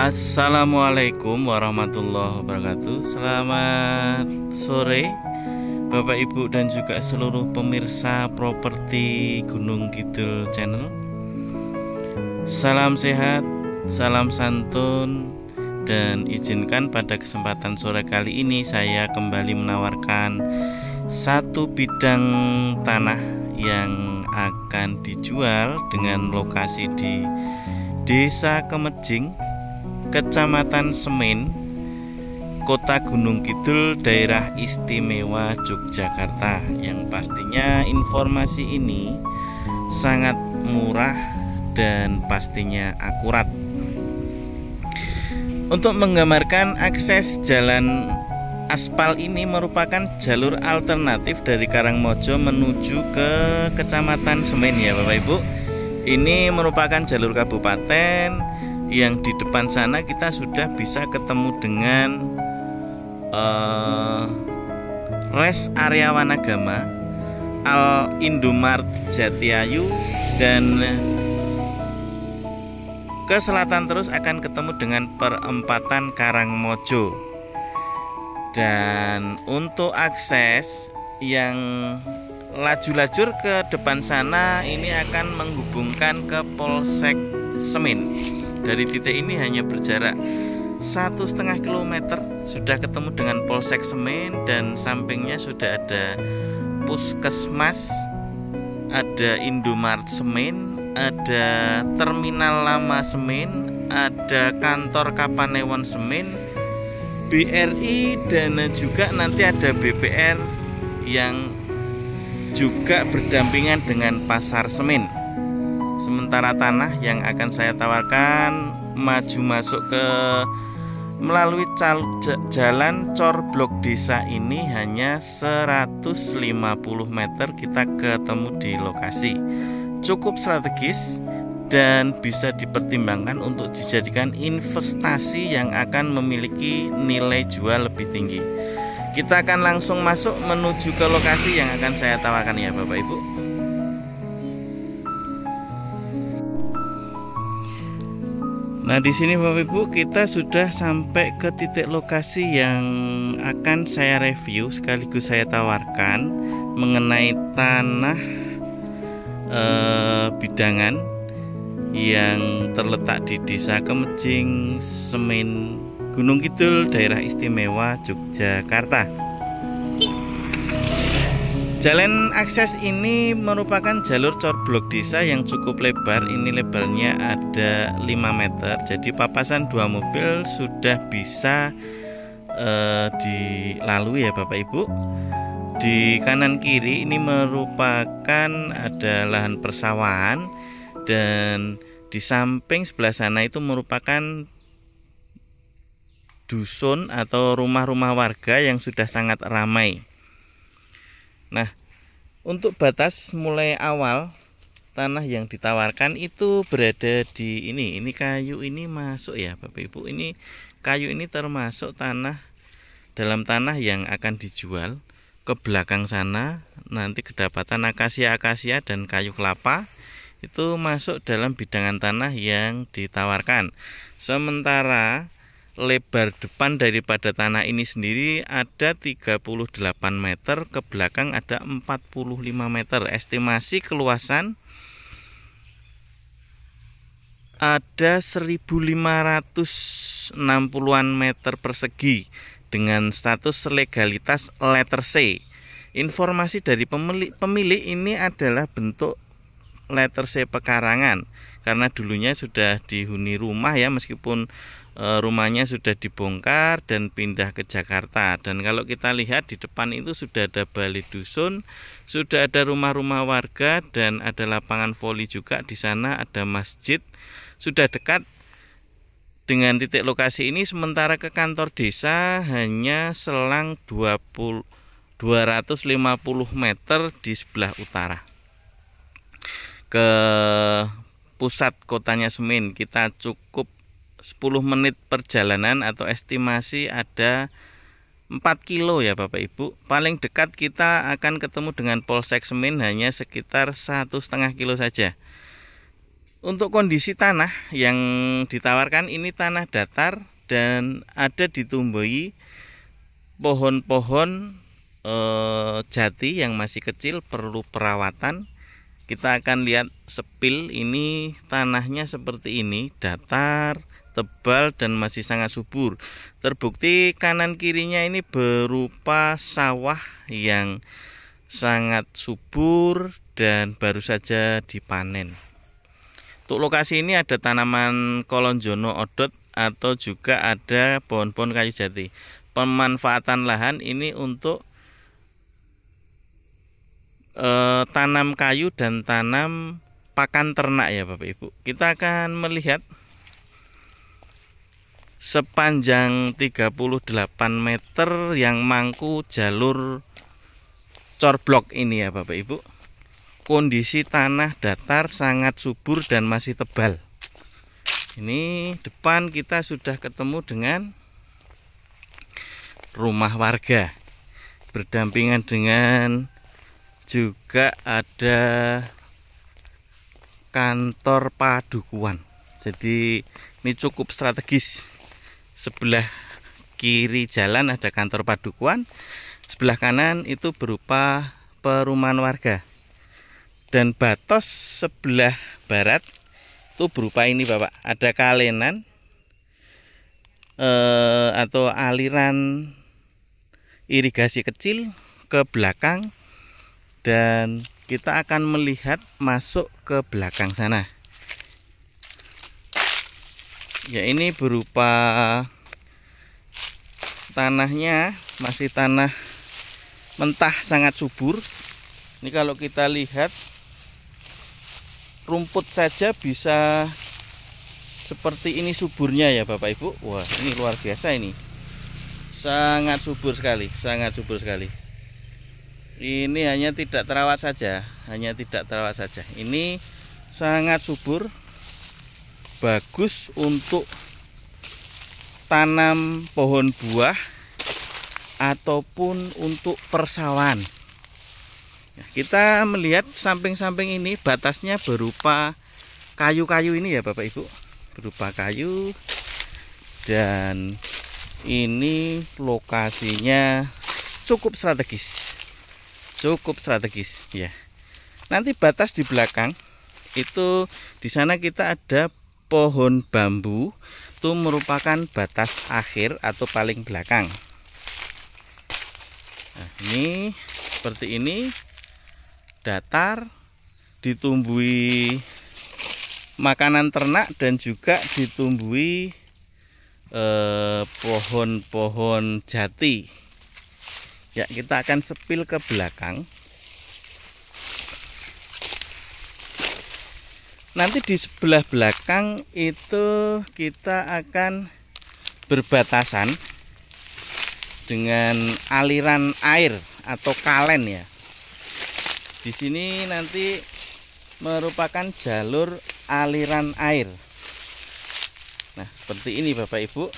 Assalamualaikum warahmatullahi wabarakatuh. Selamat sore Bapak Ibu dan juga seluruh pemirsa properti Gunung Kidul Channel. Salam sehat, salam santun, dan izinkan pada kesempatan sore kali ini saya kembali menawarkan satu bidang tanah yang akan dijual dengan lokasi di Desa Kemejing, Kecamatan Semin, Kota Gunung Kidul, Daerah Istimewa Yogyakarta. Yang pastinya informasi ini sangat murah dan pastinya akurat. Untuk menggambarkan, akses jalan aspal ini merupakan jalur alternatif dari Karangmojo menuju ke Kecamatan Semin ya Bapak Ibu. Ini merupakan jalur kabupaten yang di depan sana kita sudah bisa ketemu dengan Res Area Wanagama, Al Indomart Jatiayu, dan ke selatan terus akan ketemu dengan perempatan Karangmojo. Dan untuk akses yang laju-lajur ke depan sana ini akan menghubungkan ke Polsek Semin. Dari titik ini hanya berjarak 1,5 km sudah ketemu dengan Polsek Semin, dan sampingnya sudah ada Puskesmas, ada Indomart Semin, ada Terminal Lama Semin, ada kantor Kapanewon Semin, BRI, dan juga nanti ada BPR yang juga berdampingan dengan Pasar Semin. Sementara tanah yang akan saya tawarkan maju masuk ke melalui jalan Cor Blok Desa ini hanya 150 meter kita ketemu di lokasi. Cukup strategis dan bisa dipertimbangkan untuk dijadikan investasi yang akan memiliki nilai jual lebih tinggi. Kita akan langsung masuk menuju ke lokasi yang akan saya tawarkan ya Bapak Ibu. Nah, di sini Bapak Ibu kita sudah sampai ke titik lokasi yang akan saya review sekaligus saya tawarkan mengenai tanah bidangan yang terletak di Desa Kemejing, Semin, Gunung Kidul, Daerah Istimewa Yogyakarta. Jalan akses ini merupakan jalur Cor Blok Desa yang cukup lebar. Ini lebarnya ada 5 meter. Jadi papasan 2 mobil sudah bisa dilalui ya Bapak Ibu. Di kanan kiri ini merupakan ada lahan persawahan, dan di samping sebelah sana itu merupakan dusun atau rumah-rumah warga yang sudah sangat ramai. Nah, untuk batas mulai awal tanah yang ditawarkan itu berada di ini kayu ini masuk ya Bapak Ibu. Ini kayu ini termasuk dalam tanah yang akan dijual. Ke belakang sana nanti kedapatan akasia dan kayu kelapa itu masuk dalam bidangan tanah yang ditawarkan. Sementara lebar depan daripada tanah ini sendiri ada 38 meter, ke belakang ada 45 meter. Estimasi keluasan ada 1560-an meter persegi dengan status legalitas letter C. Informasi dari pemilik ini adalah bentuk letter C pekarangan, karena dulunya sudah dihuni rumah ya, meskipun rumahnya sudah dibongkar dan pindah ke Jakarta. Dan kalau kita lihat di depan itu sudah ada balai dusun, sudah ada rumah-rumah warga, dan ada lapangan voli juga di sana, ada masjid. Sudah dekat dengan titik lokasi ini. Sementara ke kantor desa hanya selang 250 meter di sebelah utara. Ke pusat kotanya Semin kita cukup 10 menit perjalanan, atau estimasi ada 4 kilo ya Bapak Ibu. Paling dekat kita akan ketemu dengan Polsek Semin hanya sekitar 1,5 kilo saja. Untuk kondisi tanah yang ditawarkan ini tanah datar dan ada ditumbuhi pohon-pohon jati yang masih kecil, perlu perawatan. Kita akan lihat sepil, ini tanahnya seperti ini, datar, tebal dan masih sangat subur. Terbukti kanan kirinya ini berupa sawah yang sangat subur dan baru saja dipanen. Untuk lokasi ini ada tanaman kolonjono odot atau juga ada pohon-pohon kayu jati. Pemanfaatan lahan ini untuk tanam kayu dan tanam pakan ternak ya Bapak Ibu. Kita akan melihat sepanjang 38 meter yang mangku jalur corblok ini ya Bapak Ibu. Kondisi tanah datar sangat subur dan masih tebal. Ini depan kita sudah ketemu dengan rumah warga, berdampingan dengan juga ada kantor padukuan. Jadi ini cukup strategis. Sebelah kiri jalan ada kantor padukuan, sebelah kanan itu berupa perumahan warga. Dan batos sebelah barat itu berupa ini Bapak, ada kalenan atau aliran irigasi kecil ke belakang, dan kita akan melihat masuk ke belakang sana. Ya, ini berupa tanahnya masih tanah mentah sangat subur. Ini kalau kita lihat rumput saja bisa seperti ini suburnya ya Bapak Ibu. Wah, ini luar biasa, ini sangat subur sekali, sangat subur sekali. Ini hanya tidak terawat saja, ini sangat subur, bagus untuk tanam pohon buah ataupun untuk persawahan. Nah, kita melihat samping-samping ini batasnya berupa kayu-kayu ini ya Bapak Ibu, berupa kayu, dan ini lokasinya cukup strategis ya. Nanti batas di belakang itu, di sana kita ada pohon bambu, itu merupakan batas akhir atau paling belakang. Nah, ini seperti ini, datar, ditumbuhi makanan ternak dan juga ditumbuhi pohon-pohon jati. Ya, kita akan sepil ke belakang. Nanti di sebelah belakang itu kita akan berbatasan dengan aliran air atau kalen ya. Di sini nanti merupakan jalur aliran air. Nah, seperti ini Bapak Ibu.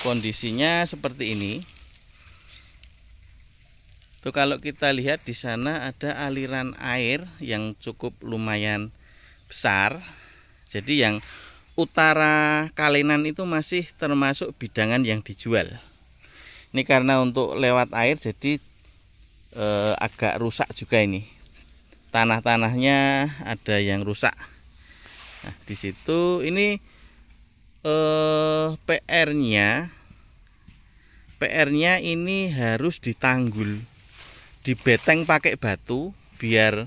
Kondisinya seperti ini. Tuh, kalau kita lihat di sana ada aliran air yang cukup lumayan besar. Jadi yang utara kalenan itu masih termasuk bidangan yang dijual. Ini karena untuk lewat air jadi agak rusak juga ini. Tanah-tanahnya ada yang rusak. Nah, di situ ini PR-nya ini harus ditanggul, dibeteng pakai batu biar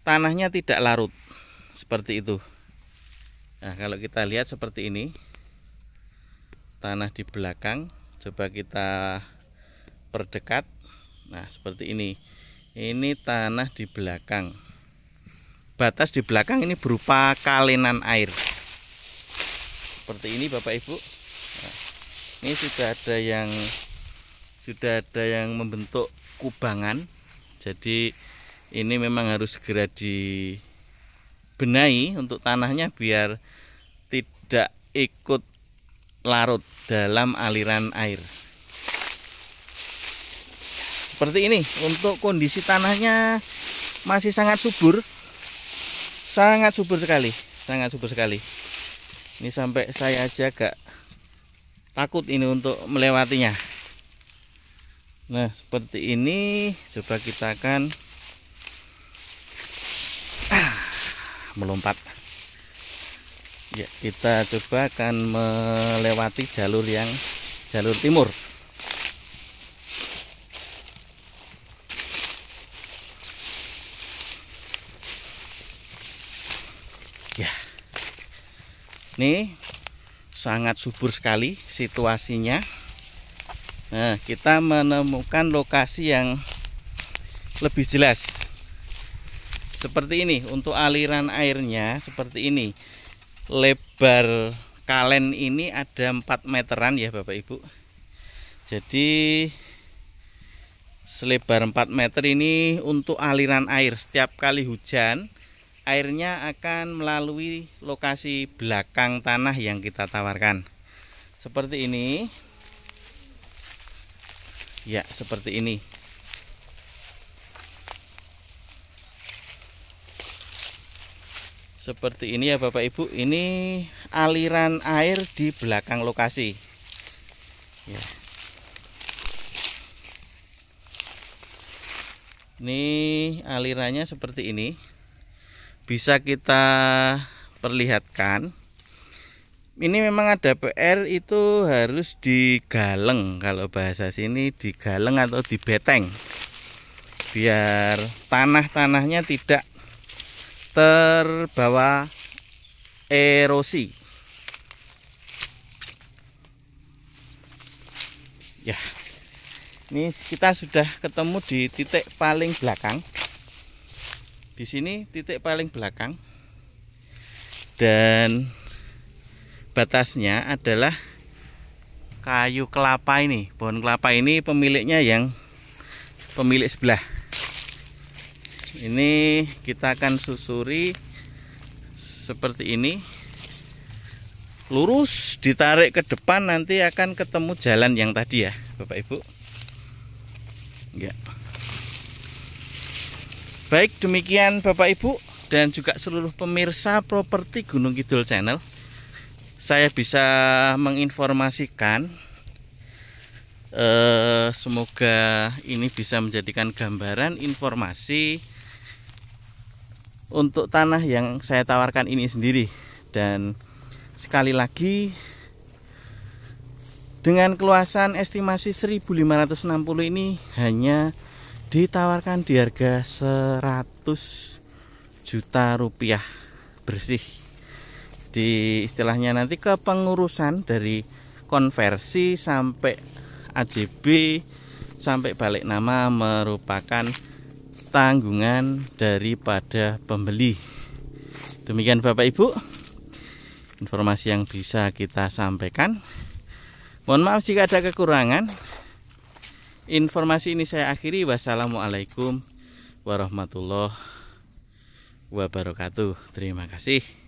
tanahnya tidak larut. Seperti itu. Nah, kalau kita lihat seperti ini tanah di belakang, coba kita perdekat. Nah, seperti ini. Ini tanah di belakang. Batas di belakang ini berupa kalenan air. Seperti ini Bapak Ibu. Nah, ini sudah ada yang membentuk kubangan. Jadi ini memang harus segera dibenahi untuk tanahnya biar tidak ikut larut dalam aliran air. Seperti ini. Untuk kondisi tanahnya masih sangat subur, sangat subur sekali, sangat subur sekali. Ini sampai saya aja agak takut ini untuk melewatinya. Nah, seperti ini. Coba kita akan melompat. Ya, kita coba akan melewati jalur timur. Ya. Ini sangat subur sekali situasinya. Nah, kita menemukan lokasi yang lebih jelas. Seperti ini, untuk aliran airnya seperti ini. Lebar kalen ini ada 4 meteran ya Bapak Ibu. Jadi selebar 4 meter ini untuk aliran air. Setiap kali hujan, airnya akan melalui lokasi belakang tanah yang kita tawarkan. Seperti ini. Ya, seperti ini. Seperti ini ya Bapak Ibu. Ini aliran air di belakang lokasi. Ya. Ini alirannya seperti ini. Bisa kita perlihatkan. Ini memang ada PR, itu harus digaleng, kalau bahasa sini digaleng atau dibeteng, biar tanah-tanahnya tidak terbawa erosi. Ya, ini kita sudah ketemu di titik paling belakang. Di sini titik paling belakang, dan batasnya adalah kayu kelapa ini. Pohon kelapa ini pemiliknya yang pemilik sebelah. Ini kita akan susuri seperti ini, lurus ditarik ke depan, nanti akan ketemu jalan yang tadi ya Bapak Ibu. Ya. Baik, demikian Bapak Ibu dan juga seluruh pemirsa properti Gunung Kidul Channel. Saya bisa menginformasikan, semoga ini bisa menjadikan gambaran informasi untuk tanah yang saya tawarkan ini sendiri. Dan sekali lagi, dengan keluasan estimasi 1560 ini hanya ditawarkan di harga 100 juta rupiah bersih. Di istilahnya nanti kepengurusan dari konversi sampai AJB sampai balik nama merupakan tanggungan daripada pembeli. Demikian Bapak Ibu informasi yang bisa kita sampaikan. Mohon maaf jika ada kekurangan. Informasi ini saya akhiri. Wassalamualaikum warahmatullahi wabarakatuh. Terima kasih.